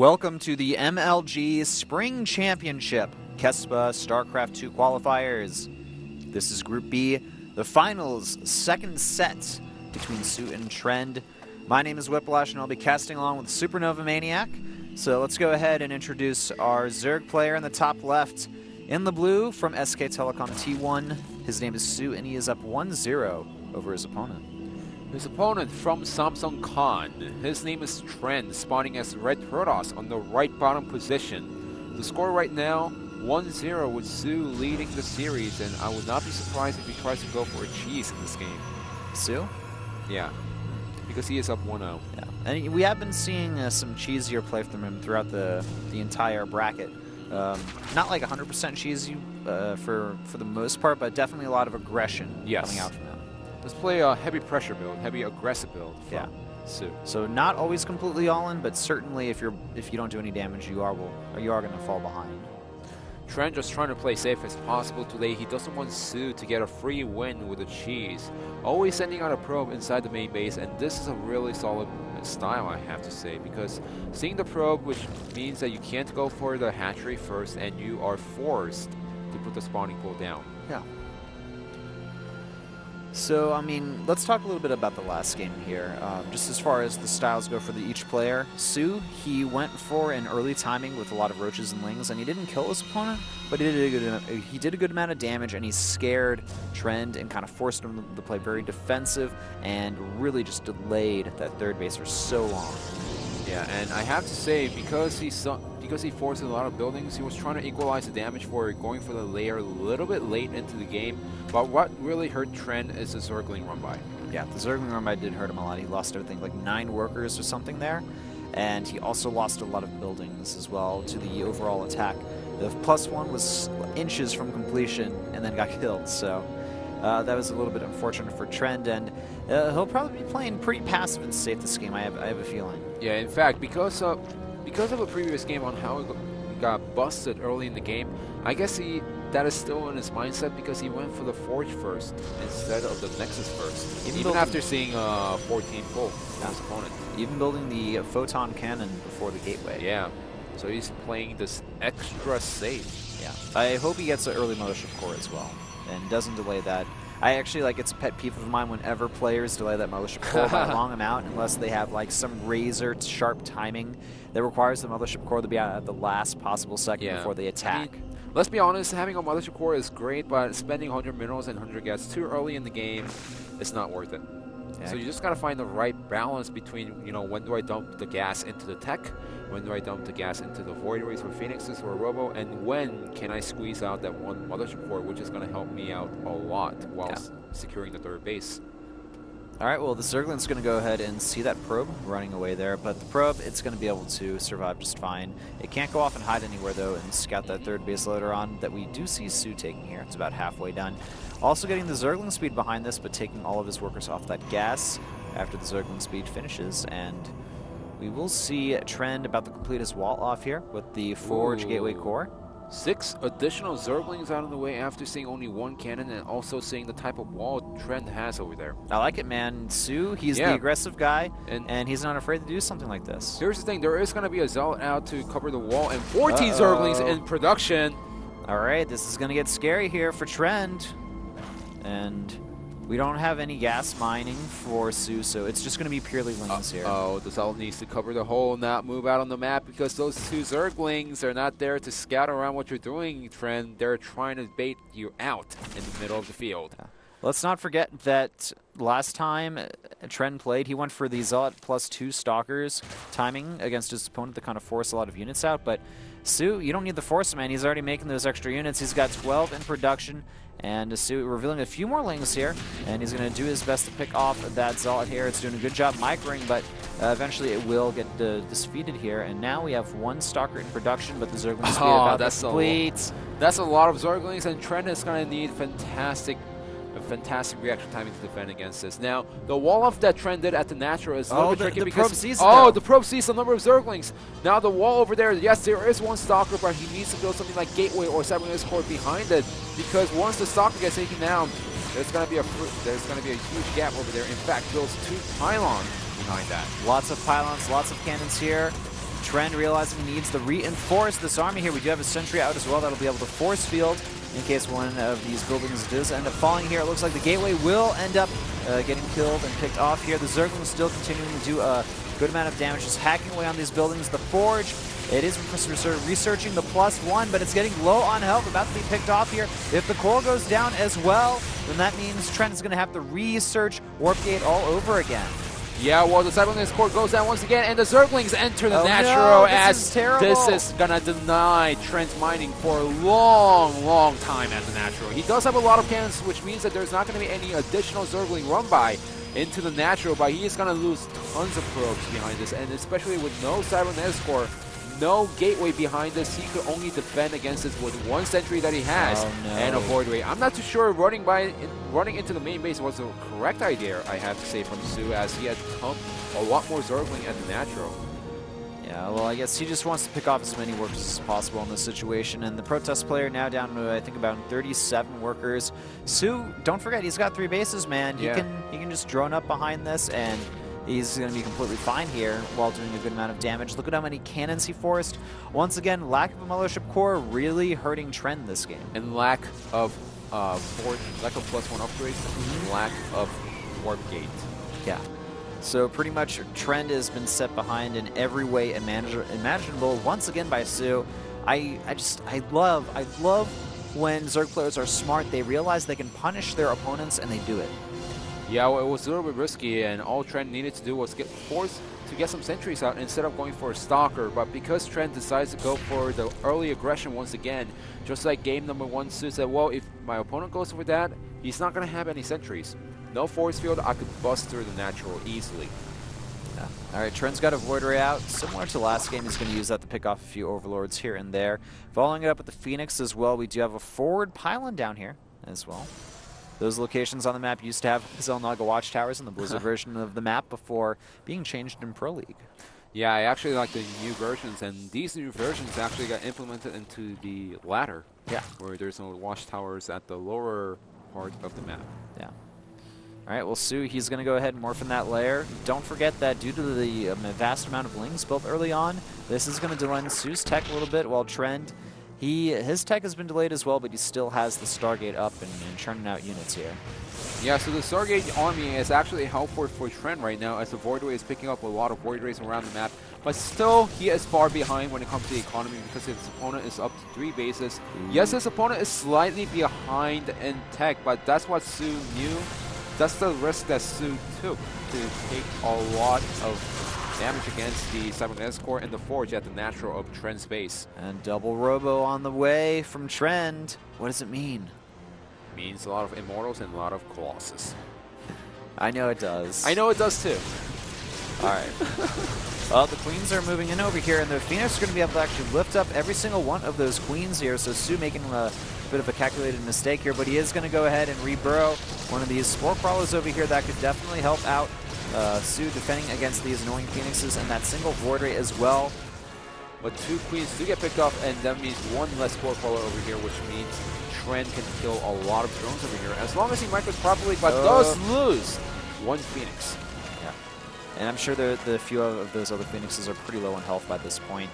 Welcome to the MLG Spring Championship, Kespa Starcraft2 qualifiers. This is Group B, the finals, second set between SoO and Trend. My name is Whiplash and I'll be casting along with Supernova Maniac. So let's go ahead and introduce our Zerg player in the top left. In the blue from SK Telecom T1, his name is SoO and he is up 1-0 over his opponent. His opponent from Samsung Khan, his name is Trend, spawning as Red Protoss on the right bottom position. The score right now, 1-0 with SoO leading the series, and I would not be surprised if he tries to go for a cheese in this game. SoO? Yeah, because he is up 1-0. Yeah, and we have been seeing some cheesier play from him throughout the entire bracket. Not like 100% cheesy for the most part, but definitely a lot of aggression coming out from him. Let's play a heavy pressure build, heavy aggressive build from SoO. So not always completely all in, but certainly if you don't do any damage, you are going to fall behind. Trent just trying to play safe as possible today. He doesn't want SoO to get a free win with a cheese. Always sending out a probe inside the main base, and this is a really solid style, I have to say, because seeing the probe, which means that you can't go for the hatchery first, and you are forced to put the spawning pool down. Yeah. So, I mean, let's talk a little bit about the last game here. Just as far as the styles go for each player, SoO, he went for an early timing with a lot of roaches and lings, and he didn't kill his opponent, but he did a good amount of damage, and he scared Trend and kind of forced him to play very defensive and really just delayed that third base for so long. Yeah, and I have to say, because he forced a lot of buildings, he was trying to equalize the damage for going for the layer a little bit late into the game. But what really hurt Trend is the Zergling run-by. Yeah, the Zergling run-by did hurt him a lot. He lost, I think, like 9 workers or something there. And he also lost a lot of buildings as well to the overall attack. The +1 was inches from completion and then got killed. So that was a little bit unfortunate for Trend. And he'll probably be playing pretty passive and safe this game, I have a feeling. Yeah, in fact, because of a previous game on how he got busted early in the game, I guess that is still in his mindset because he went for the Forge first instead of the Nexus first. Even after seeing 14 full from his opponent. Even building the Photon Cannon before the gateway. Yeah, so he's playing this extra safe. Yeah, I hope he gets an early Mothership Core as well and doesn't delay that. I actually, like, it's a pet peeve of mine whenever players delay that Mothership Core by a long amount unless they have, like, some razor-sharp timing that requires the Mothership Core to be out at the last possible second before they attack. I mean, let's be honest, having a Mothership Core is great, but spending 100 minerals and 100 gas too early in the game is not worth it. Yeah. So you just gotta find the right balance between, you know, when do I dump the gas into the tech, when do I dump the gas into the Void Rays or Phoenixes or Robo, and when can I squeeze out that one Mothership Core, which is gonna help me out a lot while securing the third base. Alright, well, the Zergling's going to go ahead and see that probe running away there, but the probe, it's going to be able to survive just fine. It can't go off and hide anywhere, though, and scout that third base later on that we do see SoO taking here. It's about halfway done. Also getting the Zergling speed behind this, but taking all of his workers off that gas after the Zergling speed finishes, and we will see Trend about to complete his wall off here with the Forge Gateway Core. 6 additional Zerglings out of the way after seeing only 1 cannon and also seeing the type of wall Trend has over there. I like it, man. SoO, he's the aggressive guy, and he's not afraid to do something like this. Here's the thing, there is going to be a Zealot out to cover the wall, and 14 Zerglings in production. Alright, this is going to get scary here for Trend. And we don't have any gas mining for SoO, so it's just going to be purely lings here. Oh, the Zealot needs to cover the hole, not move out on the map, because those 2 Zerglings are not there to scout around what you're doing, Trend. They're trying to bait you out in the middle of the field. Let's not forget that last time Trend played, he went for the Zealot +2 Stalkers timing against his opponent to kind of force a lot of units out, but SoO, you don't need the force, man. He's already making those extra units. He's got 12 in production, and SoO revealing a few more lings here, and he's going to do his best to pick off that Zealot here. It's doing a good job microing, but eventually it will get defeated here, and now we have 1 Stalker in production, but the Zergling speed about to complete. That's a lot of Zerglings, and Trend is going to need fantastic reaction timing to defend against this. Now, the wall off that Trend did at the natural is a little bit tricky because the probe sees the number of Zerglings. Now the wall over there, yes, there is 1 Stalker, but he needs to build something like Gateway or Cybernetic Core behind it, because once the Stalker gets taken down, there's going to be a huge gap over there. In fact, builds 2 pylons behind that. Lots of pylons, lots of cannons here. Trend realizing he needs to reinforce this army here. We do have a sentry out as well that'll be able to force field in case one of these buildings does end up falling here. It looks like the gateway will end up getting killed and picked off here. The Zerglings still continuing to do a good amount of damage, just hacking away on these buildings. The Forge, it is researching the +1, but it's getting low on health, about to be picked off here. If the core goes down as well, then that means Trent is going to have to research Warp Gate all over again. Yeah, well, the Cyberlink's core goes down once again, and the Zerglings enter the Natural this is going to deny Trent's mining for a long, long time at the Natural. He does have a lot of cannons, which means that there's not going to be any additional Zergling run by into the Natural, but he is going to lose tons of probes behind this, and especially with no Cyberlink's core, no gateway behind this, he could only defend against this with one sentry that he has and a void ray. I'm not too sure running into the main base was the correct idea, I have to say, from SoO, as he had a lot more Zergling at the Natural. Yeah, well, I guess he just wants to pick off as many workers as possible in this situation, and the Protest player now down to, I think, about 37 workers. SoO, don't forget, he's got 3 bases, man. He can just drone up behind this, and he's going to be completely fine here while doing a good amount of damage. Look at how many cannons he forced. Once again, lack of a Mothership core really hurting Trend this game. And lack of lack of +1 upgrades, lack of Warp Gate. Yeah. So pretty much Trend has been set behind in every way imaginable once again by SoO. I love when Zerg players are smart. They realize they can punish their opponents, and they do it. Yeah, well, it was a little bit risky, and all Trent needed to do was get forced to get some sentries out instead of going for a Stalker. But because Trent decides to go for the early aggression once again, just like game number 1, SoO said, well, if my opponent goes for that, he's not going to have any sentries. No force field, I could bust through the Natural easily. Yeah. All right, Trent's got a Void Ray out. Similar to last game, he's going to use that to pick off a few Overlords here and there. Following it up with the Phoenix as well, we do have a forward pylon down here as well. Those locations on the map used to have Zelnaga watchtowers in the Blizzard version of the map before being changed in Pro League. Yeah, I actually like the new versions, and these new versions actually got implemented into the ladder. Yeah. Where there's no watchtowers at the lower part of the map. Yeah. All right, well, SoO, he's going to go ahead and morph in that lair. Don't forget that due to the vast amount of lings built early on, this is going to delay SoO's tech a little bit, while Trend, his tech has been delayed as well, but he still has the Stargate up and churning out units here. Yeah, so the Stargate army is actually helpful for Trent right now, as the Void Ray is picking up a lot of Void Rays around the map. But still, he is far behind when it comes to the economy because his opponent is up to 3 bases. Yes, his opponent is slightly behind in tech, but that's what SoO knew. That's the risk that SoO took to take a lot of damage against the Cybernetic core and the Forge at the Natural of Trent's base. And double Robo on the way from Trend. What does it mean? Means a lot of Immortals and a lot of Colossus. I know it does. I know it does too. Alright. Well, the Queens are moving in over here, and the Phoenix are going to be able to actually lift up every single one of those Queens here, so SoO making a bit of a calculated mistake here, but he is going to go ahead and reburrow one of these Spore Crawlers over here. That could definitely help out SoO defending against these annoying Phoenixes and that single Void Ray as well. But 2 Queens do get picked off, and that means 1 less Spore Crawler over here, which means Trent can kill a lot of drones over here, as long as he micros properly, but does lose 1 Phoenix. Yeah, and I'm sure the few of those other Phoenixes are pretty low in health by this point.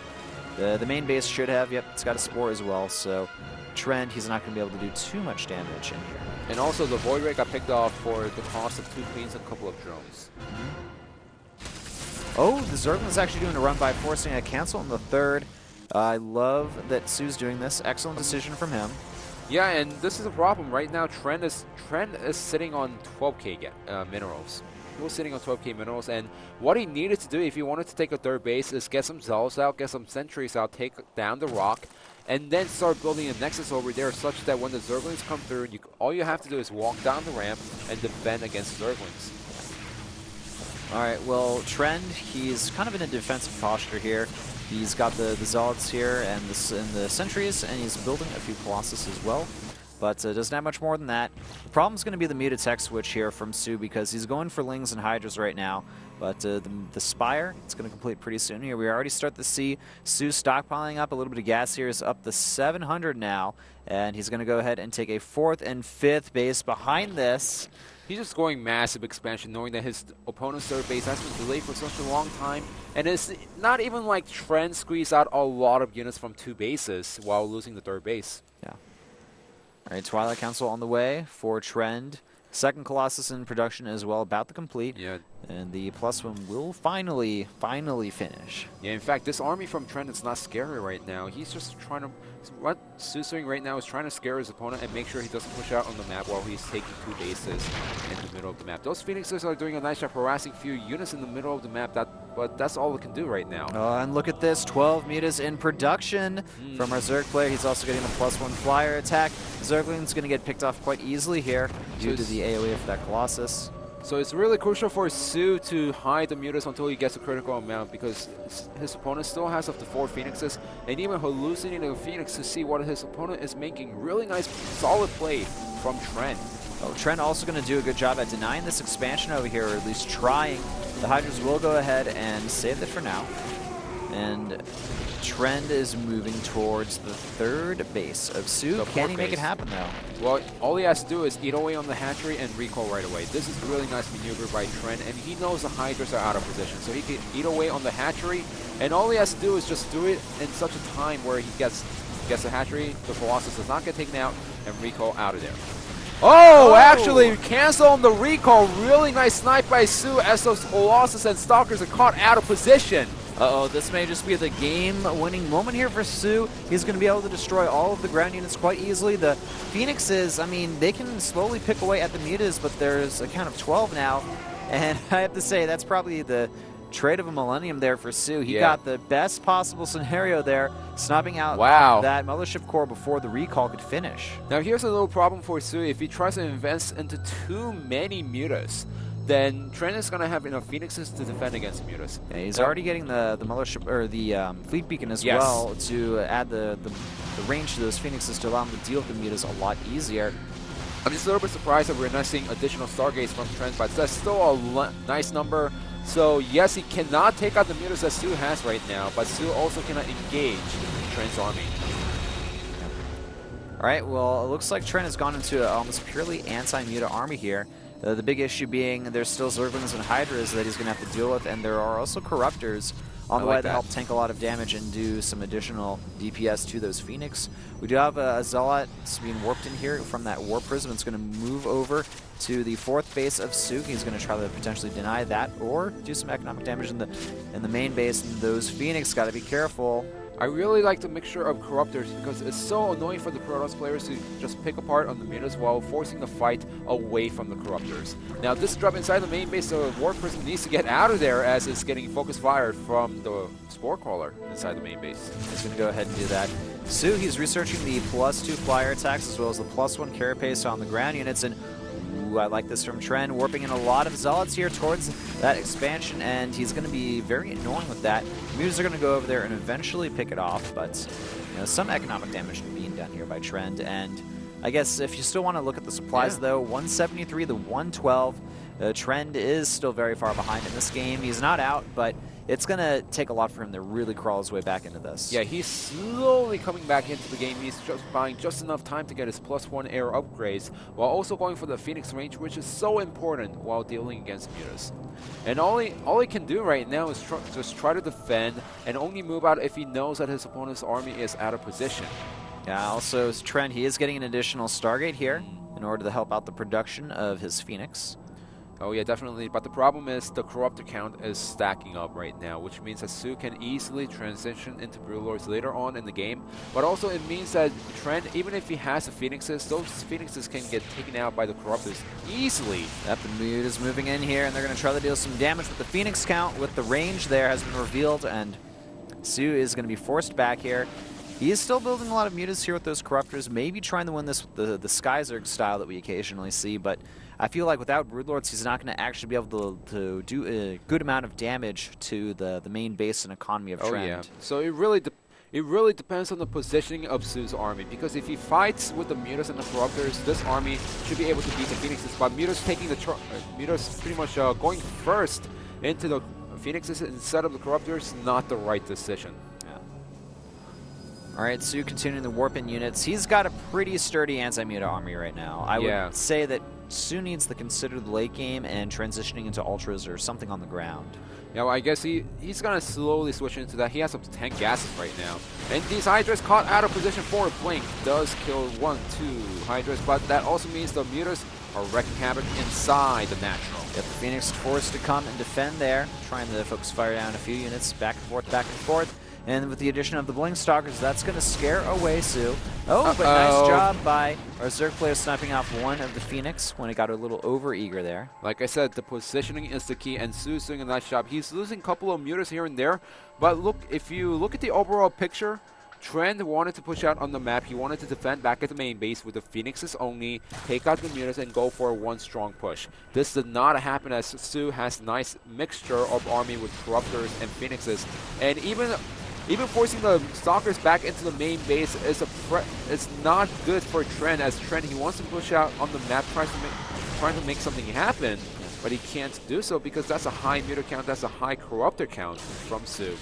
The main base should have, yep, it's got a Spore as well, so Trent, he's not going to be able to do too much damage in here. And also the Void Ray got picked off for the cost of 2 Queens and a couple of drones. Oh, the Zergling's actually doing a run by forcing a cancel in the 3rd. I love that SoO's doing this. Excellent decision from him. Yeah, and this is a problem. Right now, Trent is sitting on 12k minerals. He was sitting on 12k minerals, and what he needed to do if he wanted to take a 3rd base is get some Zells out, get some sentries out, take down the rock, and then start building a Nexus over there such that when the Zerglings come through, all you have to do is walk down the ramp and defend against Zerglings. Alright, well, Trend, he's kind of in a defensive posture here. He's got the Zealots here and the Sentries, and he's building a few Colossus as well. But doesn't have much more than that. The problem's going to be the muted tech switch here from SoO, because he's going for Lings and Hydras right now. But the Spire, it's going to complete pretty soon here. We already start to see SoO stockpiling up. A little bit of gas here is up to 700 now. And he's going to go ahead and take a 4th and 5th base behind this. He's just going massive expansion, knowing that his opponent's third base has been delayed for such a long time. And it's not even like Trent squeezed out a lot of units from 2 bases while losing the third base. Yeah. All right, Twilight Council on the way for Trend. Second Colossus in production as well, about to complete. Yeah. And the +1 will finally finish. Yeah, in fact, this army from Trent is not scary right now. He's just trying to... What SoO's doing right now is trying to scare his opponent and make sure he doesn't push out on the map while he's taking 2 bases in the middle of the map. Those Phoenixes are doing a nice job harassing few units in the middle of the map, but that's all it can do right now. And look at this, 12 mutas in production from our Zerg player. He's also getting the +1 flyer attack. Zergling's going to get picked off quite easily here due to the AoE for that Colossus. So it's really crucial for SoO to hide the mutas until he gets a critical amount, because his opponent still has up to 4 Phoenixes, and even hallucinating a Phoenix to see what his opponent is making. Really nice, solid play from Trent. Oh, Trent also going to do a good job at denying this expansion over here, or at least trying. The Hydras will go ahead and save it for now. And Trend is moving towards the 3rd base of SoO. Can he make it happen, though? Well, all he has to do is eat away on the hatchery and recall right away. This is really nice maneuver by Trent, and he knows the Hydras are out of position, so he can eat away on the hatchery, and all he has to do is just do it in such a time where he gets the hatchery, the Colossus does not get taken out, and recall out of there. Oh, actually cancel on the recall. Really nice snipe by SoO as those Colossus and Stalkers are caught out of position. Uh-oh, this may just be the game-winning moment here for SoO. He's going to be able to destroy all of the ground units quite easily. The Phoenixes, I mean, they can slowly pick away at the mutas, but there's a count of 12 now. And I have to say, that's probably the trade of a millennium there for SoO. He got the best possible scenario there, sniping out that Mothership Core before the recall could finish. Now here's a little problem for SoO. If he tries to invest into too many mutas, then Trent is going to have enough Phoenixes to defend against mutas. Yeah, he's already getting the Mothership, or the Fleet Beacon as well, to add the range to those Phoenixes to allow him to deal with the mutas a lot easier. I'm just a little bit surprised that we're not seeing additional Stargates from Trent, but that's still a nice number. So yes, he cannot take out the mutas that SoO has right now, but SoO also cannot engage Trent's army. Alright, well, it looks like Trent has gone into an almost purely anti-muta army here. The big issue being there's still Zerglings and Hydras that he's going to have to deal with, and there are also Corruptors on the way to help tank a lot of damage and do some additional DPS to those Phoenix. We do have a Zealot being warped in here from that Warp Prism. It's going to move over to the 4th base of SoO. He's going to try to potentially deny that or do some economic damage in the main base. And those Phoenix got to be careful. I really like the mixture of Corruptors because it's so annoying for the Protoss players to just pick apart on the mutas while forcing the fight away from the Corruptors. Now this drop inside the main base, the Warp Prism needs to get out of there as it's getting focus fired from the Spore Crawler inside the main base. He's going to go ahead and do that. SoO, he's researching the +2 flyer attacks as well as the +1 carapace on the ground units, and I like this from Trent, warping in a lot of Zealots here towards that expansion, and he's going to be very annoying with that. Mutas are going to go over there and eventually pick it off, but you know, some economic damage being done here by Trent. And I guess if you still want to look at the supplies, though, 173 to 112. Trent is still very far behind in this game. He's not out, but it's going to take a lot for him to really crawl his way back into this. Yeah, he's slowly coming back into the game. He's just buying just enough time to get his +1 air upgrades, while also going for the Phoenix range, which is so important while dealing against mutas. And all he can do right now is just try to defend and only move out if he knows that his opponent's army is out of position. Yeah, also Trent, he is getting an additional Stargate here in order to help out the production of his Phoenix. Oh yeah, definitely, but the problem is the Corruptor count is stacking up right now, which means that SoO can easily transition into Broodlords later on in the game, but also it means that Trent, even if he has the Phoenixes, those Phoenixes can get taken out by the Corruptors easily. Yep, the Mute is moving in here, and they're going to try to deal some damage with the Phoenix count, with the range there has been revealed, and SoO is going to be forced back here. He is still building a lot of mutas here with those Corruptors, maybe trying to win this with the Skyzerg style that we occasionally see, but I feel like without Broodlords, he's not going to actually be able to do a good amount of damage to the main base and economy of Trent. Oh yeah, so it really depends on the positioning of SoO's army, because if he fights with the mutas and the Corruptors, this army should be able to beat the Phoenixes, but mutas taking the mutas pretty much going first into the Phoenixes instead of the Corruptors, not the right decision. Alright, SoO continuing the warp in units. He's got a pretty sturdy anti-muta army right now. I would say that SoO needs to consider the late game and transitioning into ultras or something on the ground. Yeah, well, I guess he's gonna slowly switch into that. He has up to 10 gases right now. And these Hydras caught out of position for a blink. Does kill 1, 2 Hydras, but that also means the Mutas are wrecking havoc inside the natural. Yep, the Phoenix is forced to come and defend there, trying to focus fire down a few units, back and forth, back and forth. And with the addition of the Blink Stalkers, that's going to scare away SoO. Oh, but nice job by our Zerg player sniping off one of the Phoenix when it got a little over-eager there. Like I said, the positioning is the key, and SoO's doing a nice job. He's losing a couple of Mutas here and there, but look, if you look at the overall picture, Trend wanted to push out on the map. He wanted to defend back at the main base with the Phoenixes only, take out the Mutas, and go for one strong push. This did not happen as SoO has a nice mixture of army with Corruptors and Phoenixes, and even forcing the Stalkers back into the main base is not good for Trend, as Trend, he wants to push out on the map, trying to make something happen, but he can't do so because that's a high Muta count, that's a high Corruptor count from SoO.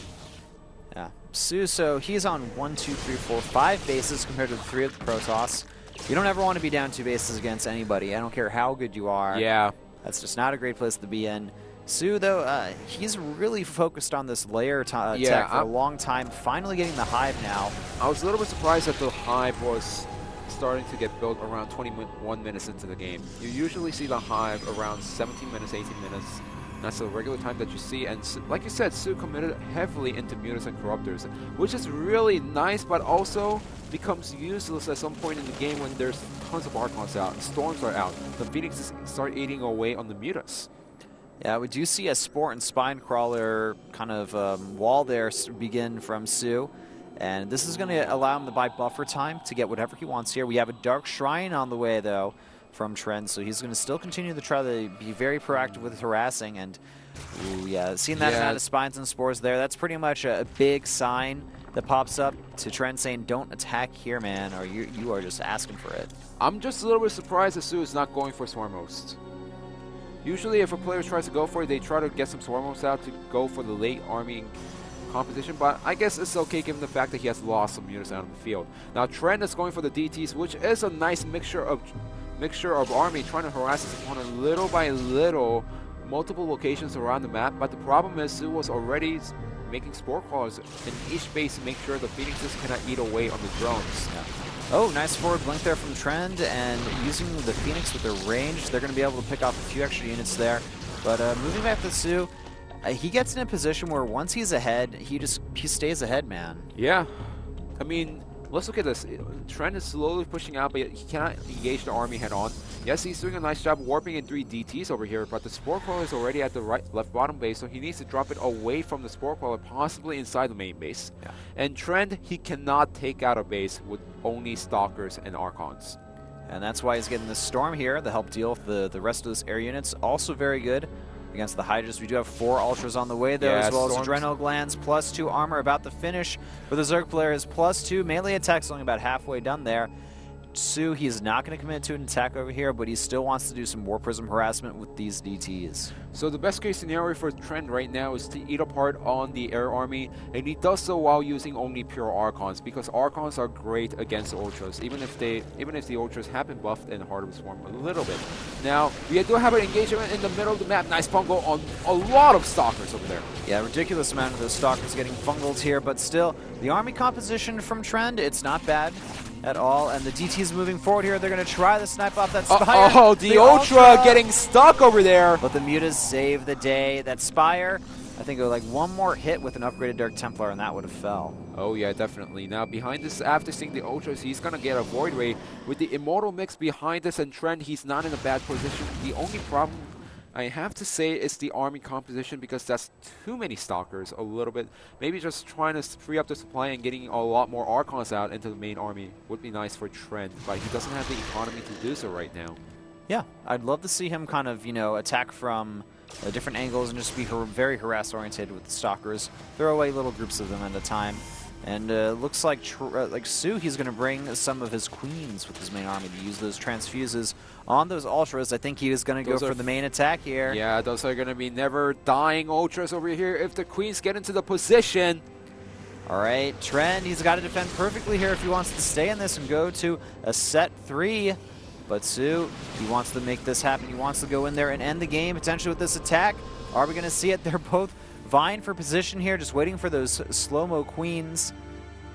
Yeah, SoO, so he's on 1, 2, 3, 4, 5 bases compared to the 3 of the Protoss. You don't ever want to be down 2 bases against anybody. I don't care how good you are. Yeah. That's just not a great place to be in. SoO, though, he's really focused on this layer tech for a long time, finally getting the Hive now. I was a little bit surprised that the Hive was starting to get built around 21 minutes into the game. You usually see the Hive around 17 minutes, 18 minutes. That's the regular time that you see, and like you said, SoO committed heavily into Mutas and Corruptors, which is really nice, but also becomes useless at some point in the game when there's tons of Archons out, Storms are out, the Phoenixes start eating away on the Mutas. Yeah, we do see a Sport and Spine Crawler kind of wall there begin from SoO, and this is going to allow him to buy buffer time to get whatever he wants here. We have a Dark Shrine on the way, though, from Trend, so he's going to still continue to try to be very proactive with harassing, and ooh, yeah, seeing that amount of Spines and Spores there, that's pretty much a big sign that pops up to Trend saying, don't attack here, man, or you are just asking for it. I'm just a little bit surprised that SoO is not going for Swarmhost. Usually if a player tries to go for it, they try to get some Swarmhosts out to go for the late army composition, but I guess it's okay given the fact that he has lost some units out of the field. Now Trend is going for the DTs, which is a nice mixture of army, trying to harass his opponent little by little, multiple locations around the map, but the problem is SoO was already making Spore Crawlers in each base to make sure the Phoenixes cannot eat away on the drones. Yeah. Oh, nice forward blink there from Trend, and using the Phoenix with their range, they're going to be able to pick off a few extra units there. But moving back to SoO, he gets in a position where once he's ahead, he stays ahead, man. Yeah. I mean, let's look at this. Trend is slowly pushing out, but he cannot engage the army head on. Yes, he's doing a nice job warping in 3 DTs over here, but the Spore Crawler is already at the left bottom base, so he needs to drop it away from the Spore Crawler, possibly inside the main base. Yeah. And Trend, he cannot take out a base with only Stalkers and Archons. And that's why he's getting the Storm here to help deal with the rest of those air units. Also very good against the Hydras. We do have 4 Ultras on the way, though, as well as Adrenal Glands, +2 armor about to finish. For the Zerg player is +2. Melee attack's only about halfway done there. SoO, he's not going to commit to an attack over here, but he still wants to do some War Prism harassment with these DTs. So the best case scenario for Trend right now is to eat apart on the air army, and he does so while using only pure Archons, because Archons are great against Ultras, even if the Ultras have been buffed and harder to swarm a little bit. Now, we do have an engagement in the middle of the map. Nice fungal on a lot of Stalkers over there. Yeah, ridiculous amount of those Stalkers getting fungled here, but still, the army composition from Trend, it's not bad at all, and the DT's moving forward here. They're going to try to snipe off that Spire. Oh, the Ultra getting stuck over there. But the Mutas save the day. That Spire, I think it was like one more hit with an upgraded Dark Templar, and that would have fell. Oh yeah, definitely. Now behind this, after seeing the Ultras, he's going to get a Void Ray. With the Immortal Mix behind us and Trend, he's not in a bad position. The only problem I have to say it's the army composition, because that's too many Stalkers a little bit. Maybe just trying to free up the supply and getting a lot more Archons out into the main army would be nice for Trend, but he doesn't have the economy to do so right now. Yeah, I'd love to see him kind of, you know, attack from different angles and just be very harass-oriented with the Stalkers. Throw away little groups of them at a time. And looks like SoO, he's going to bring some of his Queens with his main army to use those transfuses on those Ultras. I think he is going to go for the main attack here. Yeah, those are going to be never dying Ultras over here if the Queens get into the position. All right, Trend, he's got to defend perfectly here if he wants to stay in this and go to a set 3. But SoO, he wants to make this happen. He wants to go in there and end the game, potentially with this attack. Are we going to see it? They're both vying for position here, just waiting for those slow-mo queens.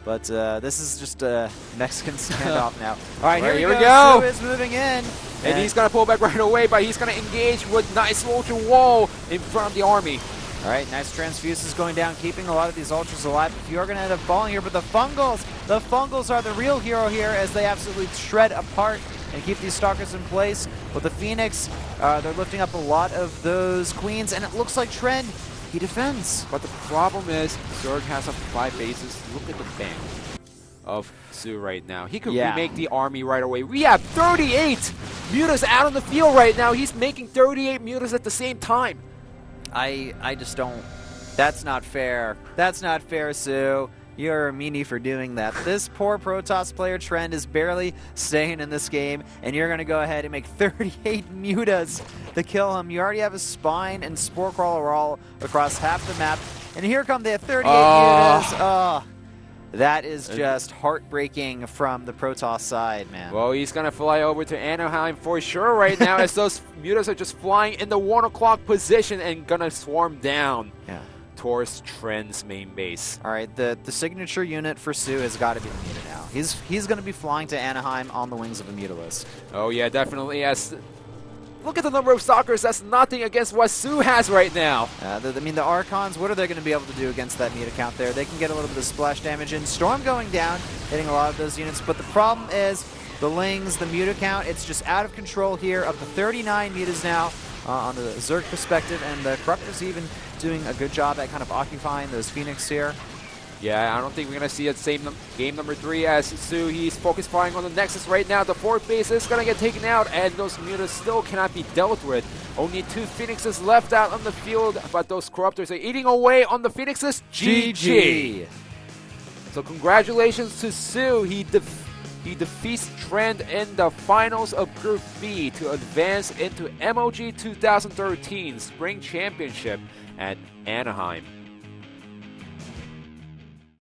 But this is just a Mexican standoff now. All right, here we go. SoO is moving in. And he's going to pull back right away, but he's going to engage with nice ultra wall in front of the army. All right, nice transfuses going down, keeping a lot of these ultras alive. If you are going to end up falling here, but the Fungals are the real hero here as they absolutely shred apart and keep these Stalkers in place. With the Phoenix, they're lifting up a lot of those Queens, and it looks like Trend, he defends. But the problem is, Zerg has up to 5 bases. Look at the bank of SoO right now. He could remake the army right away. We have 38 mutas out on the field right now. He's making 38 mutas at the same time. I just don't. That's not fair. That's not fair, SoO. You're a meanie for doing that. This poor Protoss player Trend is barely staying in this game, and you're going to go ahead and make 38 mutas to kill him. You already have a Spine and Spore Crawler all across half the map, and here come the 38 mutas. Oh, that is just heartbreaking from the Protoss side, man. Well, he's going to fly over to Anaheim for sure right now as those mutas are just flying in the 1 o'clock position and going to swarm down. Yeah. Towards Trend's main base. All right, the signature unit for SoO has got to be the Muta now. He's going to be flying to Anaheim on the wings of a Mutalist. Oh yeah, definitely. As look at the number of Stalkers. That's nothing against what SoO has right now. I mean, the Archons, what are they going to be able to do against that Muta count there? They can get a little bit of splash damage in. Storm going down, hitting a lot of those units. But the problem is the Lings, the Muta count, it's just out of control here. Up to 39 Mutas now. On the Zerg perspective, and the Corruptor's even doing a good job at kind of occupying those Phoenix here. Yeah, I don't think we're going to see it same game number 3 as SoO. He's focused firing on the Nexus right now. The 4th base is going to get taken out, and those mutas still cannot be dealt with. Only 2 Phoenixes left out on the field, but those Corruptors are eating away on the Phoenixes. GG! So congratulations to SoO. He defeats Trend in the finals of Group B to advance into MLG 2013 Spring Championship at Anaheim.